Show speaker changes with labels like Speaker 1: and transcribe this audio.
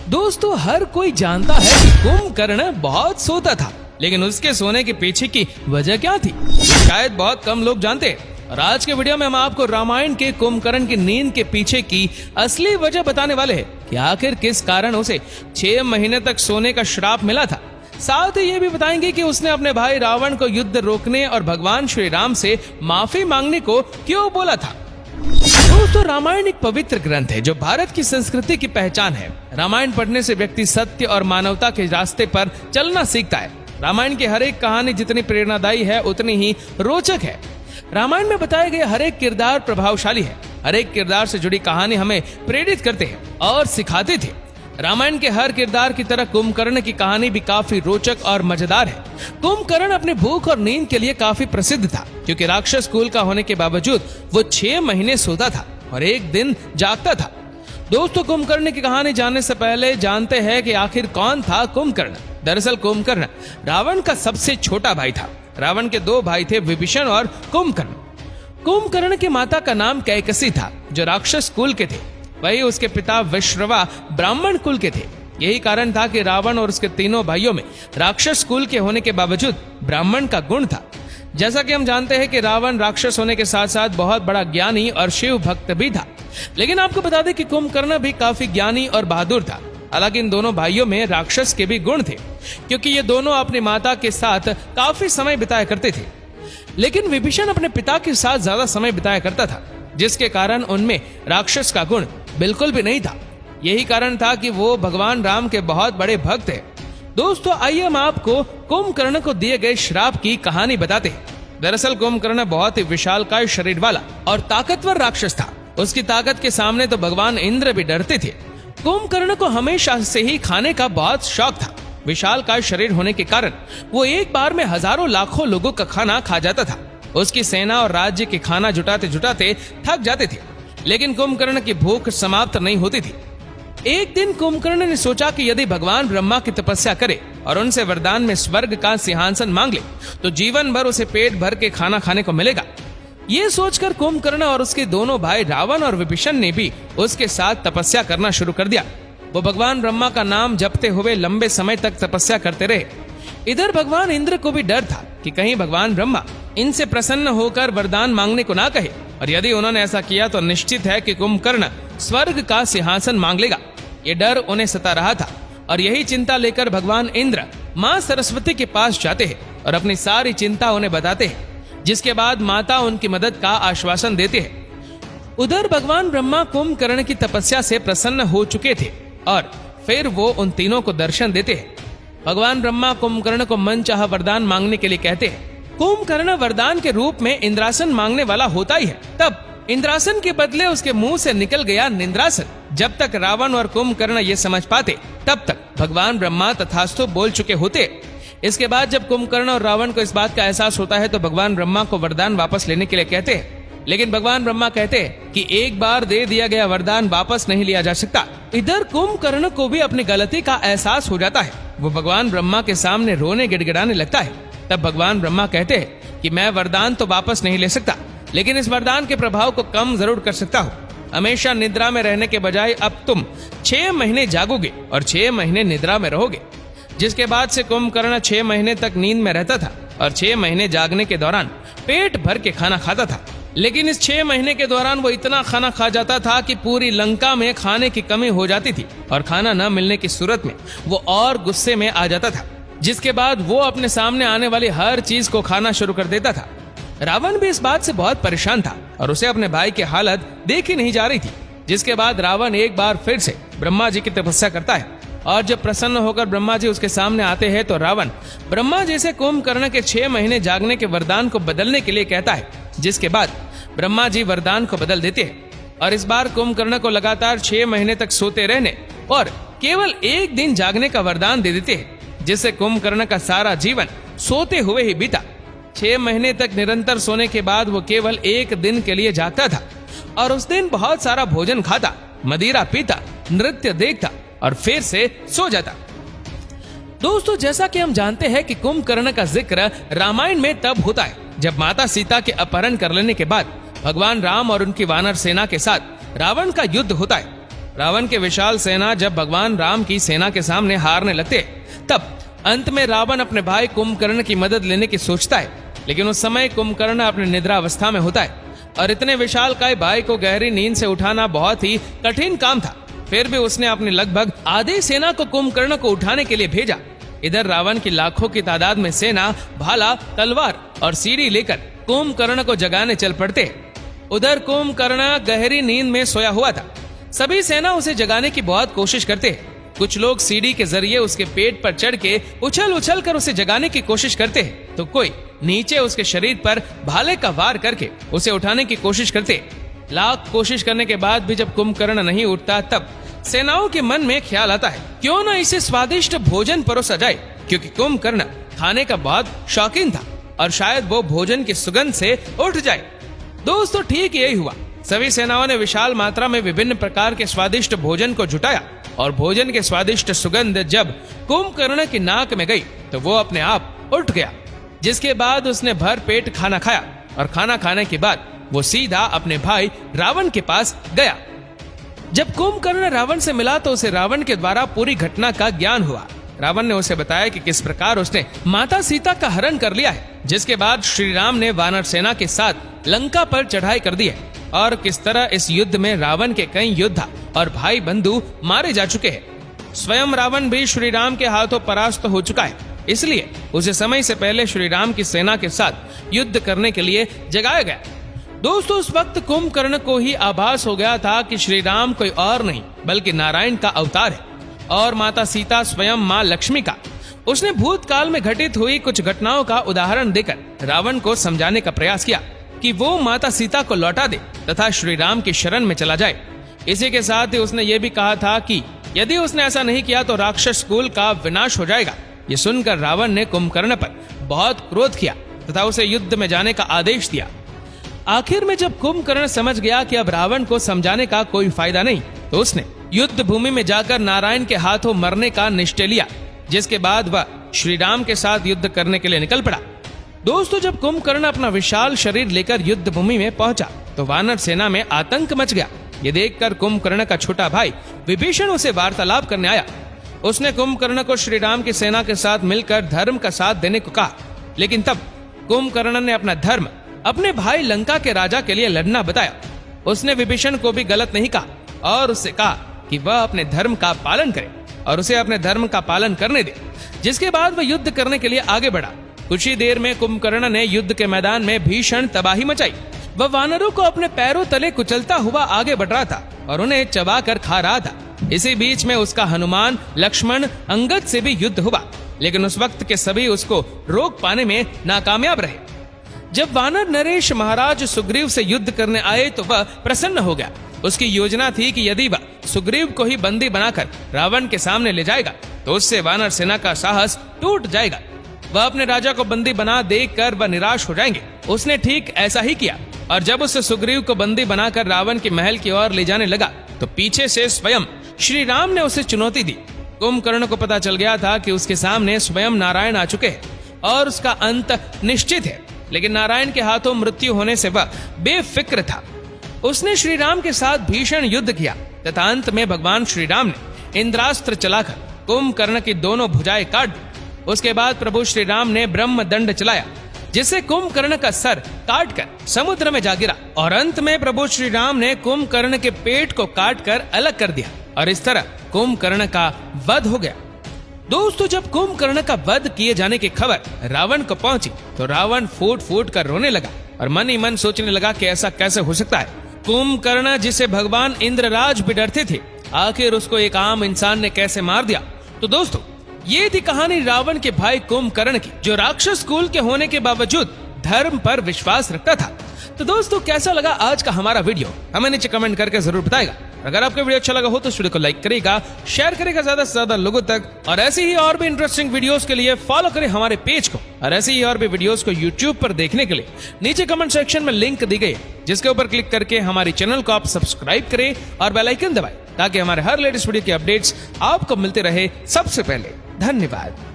Speaker 1: दोस्तों, हर कोई जानता है कि कुंभकर्ण बहुत सोता था, लेकिन उसके सोने के पीछे की वजह क्या थी शायद बहुत कम लोग जानते हैं। और आज के वीडियो में हम आपको रामायण के कुंभकर्ण की नींद के पीछे की असली वजह बताने वाले हैं कि आखिर किस कारण उसे 6 महीने तक सोने का श्राप मिला था। साथ ही ये भी बताएंगे कि उसने अपने भाई रावण को युद्ध रोकने और भगवान श्री राम से माफी मांगने को क्यों बोला था। दोस्तों, रामायण एक पवित्र ग्रंथ है जो भारत की संस्कृति की पहचान है। रामायण पढ़ने से व्यक्ति सत्य और मानवता के रास्ते पर चलना सीखता है। रामायण की हर एक कहानी जितनी प्रेरणादायी है उतनी ही रोचक है। रामायण में बताए गए हर एक किरदार प्रभावशाली है। हर एक किरदार से जुड़ी कहानी हमें प्रेरित करते हैं और सिखाते थे। रामायण के हर किरदार की तरह कुंभकर्ण की कहानी भी काफी रोचक और मजेदार है। कुंभकर्ण अपने भूख और नींद के लिए काफी प्रसिद्ध था, क्योंकि राक्षस कुल का होने के बावजूद वो 6 महीने सोता था और एक दिन जागता था। दोस्तों, कुंभकर्ण की कहानी जानने से पहले जानते हैं कि आखिर कौन था कुंभकर्ण। दरअसल कुंभकर्ण रावण का सबसे छोटा भाई था। रावण के 2 भाई थे, विभीषण और कुंभकर्ण। कुंभकर्ण की माता का नाम कैकसी था, जो राक्षस कुल के थे। वही उसके पिता विश्रवा ब्राह्मण कुल के थे। यही कारण था कि रावण और उसके तीनों भाइयों में राक्षस कुल के होने के बावजूद ब्राह्मण का गुण था। जैसा कि हम जानते हैं कि रावण राक्षस होने के साथ साथ बहुत बड़ा ज्ञानी और शिव भक्त भी था। लेकिन आपको बता दें कि कुंभकर्ण भी काफी ज्ञानी और बहादुर था। हालांकि इन दोनों भाइयों में राक्षस के भी गुण थे, क्योंकि ये दोनों अपनी माता के साथ काफी समय बिताया करते थे। लेकिन विभीषण अपने पिता के साथ ज्यादा समय बिताया करता था, जिसके कारण उनमें राक्षस का गुण बिल्कुल भी नहीं था। यही कारण था कि वो भगवान राम के बहुत बड़े भक्त हैं। दोस्तों, आइए हम आपको कुंभकर्ण को दिए गए श्राप की कहानी बताते हैं। दरअसल कुंभकर्ण बहुत ही विशालकाय शरीर वाला और ताकतवर राक्षस था। उसकी ताकत के सामने तो भगवान इंद्र भी डरते थे। कुंभकर्ण को हमेशा से ही खाने का बहुत शौक था। विशालकाय शरीर होने के कारण वो एक बार में हजारों लाखों लोगों का खाना खा जाता था। उसकी सेना और राज्य के खाना जुटाते जुटाते थक जाते थे, लेकिन कुंभकर्ण की भूख समाप्त नहीं होती थी। एक दिन कुंभकर्ण ने सोचा कि यदि भगवान ब्रह्मा की तपस्या करे और उनसे वरदान में स्वर्ग का सिंहासन मांग ले तो जीवन भर उसे पेट भर के खाना खाने को मिलेगा। ये सोचकर कुंभकर्ण और उसके दोनों भाई रावण और विभीषण ने भी उसके साथ तपस्या करना शुरू कर दिया। वो भगवान ब्रह्मा का नाम जपते हुए लंबे समय तक तपस्या करते रहे। इधर भगवान इंद्र को भी डर था कि कहीं भगवान ब्रह्मा इनसे प्रसन्न होकर वरदान मांगने को ना कहे, और यदि उन्होंने ऐसा किया तो निश्चित है कि कुंभकर्ण स्वर्ग का सिंहासन मांग लेगा। ये डर उन्हें सता रहा था, और यही चिंता लेकर भगवान इंद्र माँ सरस्वती के पास जाते हैं और अपनी सारी चिंता उन्हें बताते हैं, जिसके बाद माता उनकी मदद का आश्वासन देते हैं। उधर भगवान ब्रह्मा कुंभकर्ण की तपस्या से प्रसन्न हो चुके थे और फिर वो उन तीनों को दर्शन देते हैं। भगवान ब्रह्मा कुंभकर्ण को मनचाहा वरदान मांगने के लिए कहते हैं। कुंभकर्ण वरदान के रूप में इंद्रासन मांगने वाला होता ही है। तब इंद्रासन के बदले उसके मुंह से निकल गया निंद्रासन। जब तक रावण और कुंभकर्ण ये समझ पाते तब तक भगवान ब्रह्मा तथास्तु बोल चुके होते। इसके बाद जब कुंभकर्ण और रावण को इस बात का एहसास होता है तो भगवान ब्रह्मा को वरदान वापस लेने के लिए कहते हैं। लेकिन भगवान ब्रह्मा कहते हैं कि एक बार दे दिया गया वरदान वापस नहीं लिया जा सकता। इधर कुंभकर्ण को भी अपनी गलती का एहसास हो जाता है। वो भगवान ब्रह्मा के सामने रोने गिड़गिड़ाने लगता है। तब भगवान ब्रह्मा कहते हैं कि मैं वरदान तो वापस नहीं ले सकता, लेकिन इस वरदान के प्रभाव को कम जरूर कर सकता हूँ। हमेशा निद्रा में रहने के बजाय अब तुम 6 महीने जागोगे और 6 महीने निद्रा में रहोगे। जिसके बाद से कुंभकर्ण 6 महीने तक नींद में रहता था और 6 महीने जागने के दौरान पेट भर के खाना खाता था। लेकिन इस 6 महीने के दौरान वो इतना खाना खा जाता था कि पूरी लंका में खाने की कमी हो जाती थी, और खाना न मिलने की सूरत में वो और गुस्से में आ जाता था, जिसके बाद वो अपने सामने आने वाली हर चीज को खाना शुरू कर देता था। रावण भी इस बात से बहुत परेशान था और उसे अपने भाई की हालत देखी नहीं जा रही थी। जिसके बाद रावण एक बार फिर से ब्रह्मा जी की तपस्या करता है, और जब प्रसन्न होकर ब्रह्मा जी उसके सामने आते हैं तो रावण ब्रह्मा जी से कुंभकर्ण के 6 महीने जागने के वरदान को बदलने के लिए कहता है। जिसके बाद ब्रह्मा जी वरदान को बदल देते हैं, और इस बार कुंभकर्ण को लगातार 6 महीने तक सोते रहने और केवल एक दिन जागने का वरदान दे देते हैं, जिससे कुंभकर्ण का सारा जीवन सोते हुए ही बीता। 6 महीने तक निरंतर सोने के बाद वो केवल एक दिन के लिए जागता था, और उस दिन बहुत सारा भोजन खाता, मदिरा पीता, नृत्य देखता और फिर से सो जाता। दोस्तों, जैसा कि हम जानते हैं कि कुंभकर्ण का जिक्र रामायण में तब होता है जब माता सीता के अपहरण कर लेने के बाद भगवान राम और उनकी वानर सेना के साथ रावण का युद्ध होता है। रावण के विशाल सेना जब भगवान राम की सेना के सामने हारने लगते, तब अंत में रावण अपने भाई कुंभकर्ण की मदद लेने की सोचता है। लेकिन उस समय कुंभकर्ण अपने निद्रा अवस्था में होता है और इतने विशालकाय भाई को गहरी नींद से उठाना बहुत ही कठिन काम था। फिर भी उसने अपनी लगभग आधी सेना को कुंभकर्ण को उठाने के लिए भेजा। इधर रावण की लाखों की तादाद में सेना भाला, तलवार और सीढ़ी लेकर कुंभकर्ण को जगाने चल पड़ते। उधर कुंभकर्ण गहरी नींद में सोया हुआ था। सभी सेना उसे जगाने की बहुत कोशिश करते। कुछ लोग सीढ़ी के जरिए उसके पेट पर चढ़ के उछल उछल कर उसे जगाने की कोशिश करते हैं, तो कोई नीचे उसके शरीर पर भाले का वार करके उसे उठाने की कोशिश करते। लाख कोशिश करने के बाद भी जब कुंभकर्ण नहीं उठता, तब सेनाओं के मन में ख्याल आता है, क्यों न इसे स्वादिष्ट भोजन परोसा जाए, क्योंकि कुंभकर्ण खाने का बहुत शौकीन था और शायद वो भोजन की सुगंध से उठ जाए। दोस्तों, ठीक यही हुआ। सभी सेनाओं ने विशाल मात्रा में विभिन्न प्रकार के स्वादिष्ट भोजन को जुटाया और भोजन के स्वादिष्ट सुगंध जब कुंभकर्ण की नाक में गई तो वो अपने आप उठ गया, जिसके बाद उसने भर पेट खाना खाया और खाना खाने के बाद वो सीधा अपने भाई रावण के पास गया। जब कुंभकर्ण रावण से मिला तो उसे रावण के द्वारा पूरी घटना का ज्ञान हुआ। रावण ने उसे बताया कि किस प्रकार उसने माता सीता का हरण कर लिया है, जिसके बाद श्री राम ने वानर सेना के साथ लंका पर चढ़ाई कर दी है और किस तरह इस युद्ध में रावण के कई योद्धा और भाई बंधु मारे जा चुके हैं। स्वयं रावण भी श्री राम के हाथों परास्त हो चुका है, इसलिए उसे समय से पहले श्री राम की सेना के साथ युद्ध करने के लिए जगाया गया। दोस्तों, उस वक्त कुंभकर्ण को ही आभास हो गया था कि श्री राम कोई और नहीं बल्कि नारायण का अवतार है और माता सीता स्वयं माँ लक्ष्मी का। उसने भूतकाल में घटित हुई कुछ घटनाओं का उदाहरण देकर रावण को समझाने का प्रयास किया कि वो माता सीता को लौटा दे तथा श्री राम की शरण में चला जाए। इसी के साथ ही उसने ये भी कहा था कि यदि उसने ऐसा नहीं किया तो राक्षस कुल का विनाश हो जाएगा। ये सुनकर रावण ने कुंभकर्ण पर बहुत क्रोध किया तथा उसे युद्ध में जाने का आदेश दिया। आखिर में जब कुंभकर्ण समझ गया कि अब रावण को समझाने का कोई फायदा नहीं, तो उसने युद्ध भूमि में जाकर नारायण के हाथों मरने का निश्चय लिया, जिसके बाद वह श्री राम के साथ युद्ध करने के लिए निकल पड़ा। दोस्तों, जब कुंभकर्ण अपना विशाल शरीर लेकर युद्ध भूमि में पहुंचा तो वानर सेना में आतंक मच गया। ये देखकर कुंभकर्ण का छोटा भाई विभीषण उसे वार्तालाप करने आया। उसने कुंभकर्ण को श्री राम की सेना के साथ मिलकर धर्म का साथ देने को कहा, लेकिन तब कुंभकर्ण ने अपना धर्म अपने भाई लंका के राजा के लिए लड़ना बताया। उसने विभीषण को भी गलत नहीं कहा और उससे कहा कि वह अपने धर्म का पालन करे और उसे अपने धर्म का पालन करने दे, जिसके बाद वह युद्ध करने के लिए आगे बढ़ा। कुछ ही देर में कुंभकर्ण ने युद्ध के मैदान में भीषण तबाही मचाई। वह वानरों को अपने पैरों तले कुचलता हुआ आगे बढ़ रहा था और उन्हें चबा कर खा रहा था। इसी बीच में उसका हनुमान, लक्ष्मण, अंगद से भी युद्ध हुआ, लेकिन उस वक्त के सभी उसको रोक पाने में नाकामयाब रहे। जब वानर नरेश महाराज सुग्रीव से युद्ध करने आए तो वह प्रसन्न हो गया। उसकी योजना थी कि यदि वह सुग्रीव को ही बंदी बनाकर रावण के सामने ले जाएगा तो उससे वानर सेना का साहस टूट जाएगा। वह अपने राजा को बंदी बना देखकर वह निराश हो जाएंगे। उसने ठीक ऐसा ही किया और जब उससे सुग्रीव को बंदी बनाकर रावण के महल की ओर ले जाने लगा तो पीछे से स्वयं श्री राम ने उसे चुनौती दी। कुंभकर्ण को पता चल गया था कि उसके सामने स्वयं नारायण आ चुके हैं और उसका अंत निश्चित है, लेकिन नारायण के हाथों मृत्यु होने से वह बेफिक्र था। उसने श्री राम के साथ भीषण युद्ध किया तथा अंत में भगवान श्री राम ने इंद्रास्त्र चलाकर कुंभकर्ण की दोनों भुजाएं काट दी। उसके बाद प्रभु श्री राम ने ब्रह्म दंड चलाया, जिससे कुंभकर्ण का सर काटकर समुद्र में जा गिरा और अंत में प्रभु श्री राम ने कुंभकर्ण के पेट को काटकर अलग कर दिया और इस तरह कुंभकर्ण का वध हो गया। दोस्तों, जब कुंभकर्ण का वध किए जाने की खबर रावण को पहुंची तो रावण फूट फूट कर रोने लगा और मन ही मन सोचने लगा कि ऐसा कैसे हो सकता है। कुंभकर्ण, जिसे भगवान इंद्रराज भी डरते थे, आखिर उसको एक आम इंसान ने कैसे मार दिया। तो दोस्तों, ये थी कहानी रावण के भाई कुंभकर्ण की, जो राक्षस कुल के होने के बावजूद धर्म पर विश्वास रखता था। तो दोस्तों, कैसा लगा आज का हमारा वीडियो, हमें नीचे कमेंट करके जरूर बताएगा। अगर आपको वीडियो अच्छा लगा हो तो इस वीडियो को लाइक करेगा, शेयर करेगा ज्यादा से ज्यादा लोगों तक और ऐसे ही और भी इंटरेस्टिंग वीडियोस के लिए फॉलो करें हमारे पेज को और ऐसे ही और भी वीडियोस को यूट्यूब पर देखने के लिए नीचे कमेंट सेक्शन में लिंक दी गई है, जिसके ऊपर क्लिक करके हमारे चैनल को आप सब्सक्राइब करें और बेल आइकन दबाएं ताकि हमारे हर लेटेस्ट वीडियो के अपडेट्स आपको मिलते रहे सबसे पहले। धन्यवाद।